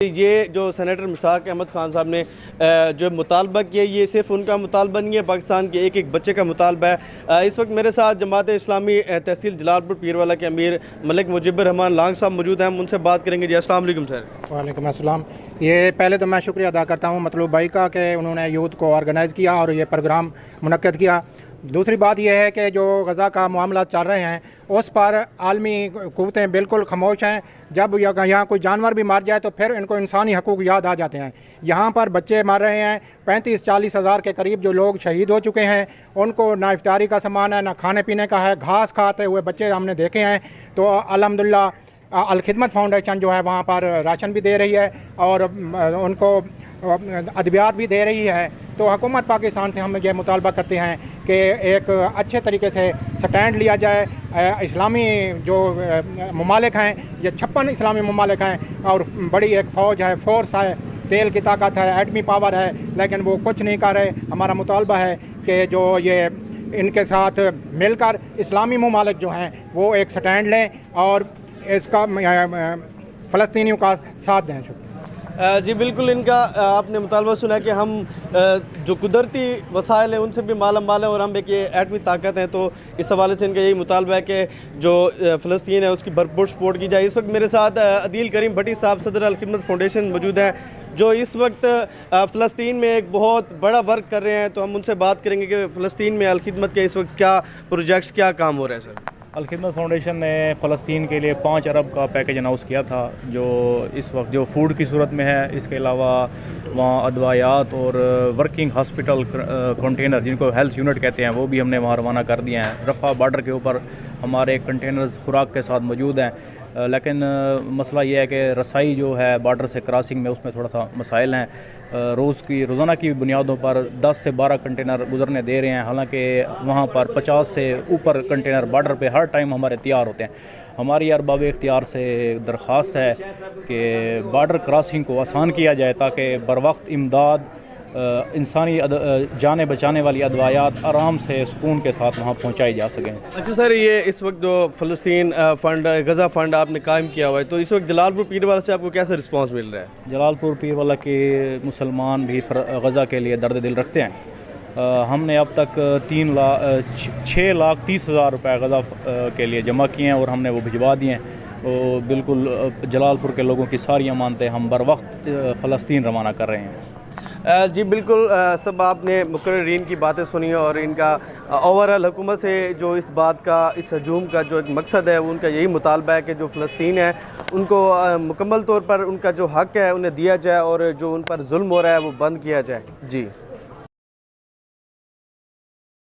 ये जो सेनेटर मुश्ताक अहमद खान साहब ने जो मुतालबा किया, ये सिर्फ उनका मुतालबा नहीं है, पाकिस्तान के एक एक बच्चे का मुतालबा है। इस वक्त मेरे साथ जमात इस्लामी तहसील जलालपुर पीरवाला के अमीर मलिक मुजिबर रहमान लांग साहब मौजूद हैं। हम उनसे बात करेंगे। जी अस्सलाम वालेकुम सर। वालेकुम अस्सलाम। ये पहले तो मैं शुक्रिया अदा करता हूँ मतलूब भाई का कि उन्होंने यूथ को ऑर्गेनाइज़ किया और ये प्रोग्राम मुनक्कद किया। दूसरी बात यह है कि जो गज़ा का मामला चल रहे हैं उस पर आलमी क़ुव्वतें बिल्कुल खामोश हैं। जब यहाँ कोई जानवर भी मर जाए तो फिर इनको इंसानी हकूक़ याद आ जाते हैं। यहाँ पर बच्चे मर रहे हैं, 35-40 हज़ार के करीब जो लोग शहीद हो चुके हैं, उनको ना इफ्तारी का सामान है ना खाने पीने का है। घास खाते हुए बच्चे हमने देखे हैं। तो अल्हम्दुलिल्लाह अल खिदमत फाउंडेशन जो है वहाँ पर राशन भी दे रही है और उनको अद्वियात भी दे रही है। तो हुकूमत पाकिस्तान से हम ये मुतालबा करते हैं कि एक अच्छे तरीके से स्टैंड लिया जाए। इस्लामी जो ममालिक हैं, ये 56 इस्लामी ममालिक हैं और बड़ी एक फ़ौज है, फोर्स है, तेल की ताकत है, एटमी पावर है, लेकिन वो कुछ नहीं कर रहे। हमारा मुतालबा है कि जो ये इनके साथ मिलकर इस्लामी ममालिक जो हैं वो एक स्टैंड लें और इसका फ़लस्तीनियों का साथ दें। शुक्रिया। जी बिल्कुल, इनका आपने मुतालबा सुना कि हम जो कुदरती वसाइल हैं उनसे भी माला माल हैं और हम एक ये एटमी ताकत हैं। तो इस हवाले से इनका यही मुतालबा है कि जो फ़लस्तीन है उसकी भरपूर सपोर्ट की जाए। इस वक्त मेरे साथ अदील करीम भट्टी साहब सदर अल खिदमत फाउंडेशन मौजूद हैं, जो इस वक्त फ़लस्तीन में एक बहुत बड़ा वर्क कर रहे हैं। तो हम उनसे बात करेंगे कि फ़लस्तीन में अल खिदमत के इस वक्त क्या प्रोजेक्ट्स, क्या काम हो रहा है सर। अल खिदमत फाउंडेशन ने फ़लस्तीन के लिए 5 अरब का पैकेज अनाउंस किया था, जो इस वक्त जो फूड की सूरत में है। इसके अलावा वहाँ अदवायात और वर्किंग हॉस्पिटल कंटेनर, जिनको हेल्थ यूनिट कहते हैं, वो भी हमने वहाँ रवाना कर दिए हैं। रफ़ा बॉर्डर के ऊपर हमारे कंटेनर्स खुराक के साथ मौजूद हैं, लेकिन मसला ये है कि रसाई जो है बॉर्डर से क्रॉसिंग में उसमें थोड़ा सा मसाइल हैं। रोज़ाना की बुनियादों पर 10 से 12 कंटेनर गुजरने दे रहे हैं, हालांकि वहाँ पर 50 से ऊपर कंटेनर बॉर्डर पे हर टाइम हमारे तैयार होते हैं। हमारी अरबाब इख्तियार से दरख्वास्त है कि बॉर्डर क्रॉसिंग को आसान किया जाए ताकि बर वक्त इमदाद, इंसानी जाने बचाने वाली अदवायात आराम से सुकून के साथ वहाँ पहुँचाई जा सकें। अच्छा सर, ये इस वक्त जो फ़लस्तीन फ़ंड, गज़ा फ़ंड आपने कायम किया हुआ है, तो इस वक्त जलालपुर पीरवाला से आपको कैसा रिस्पांस मिल रहा है? जलालपुर पीरवाला के मुसलमान भी गज़ा के लिए दर्द दिल रखते हैं। हमने अब तक 6,30,000 रुपये गज़ा के लिए जमा किए हैं और हमने वो भिजवा दिए हैं। तो बिल्कुल जलालपुर के लोगों की सारी अमानतें हम बर वक्त फ़लस्तीन रवाना कर रहे हैं। जी बिल्कुल, सब आपने मुकर्रीन की बातें सुनी और इनका ओवरऑल हुकूमत से जो इस बात का, इस हजूम का जो एक मकसद है वो उनका यही मुतालबा है कि जो फ़लस्तीन है उनको मुकम्मल तौर पर उनका जो हक़ है उन्हें दिया जाए और जो उन पर जुल्म हो रहा है वो बंद किया जाए। जी।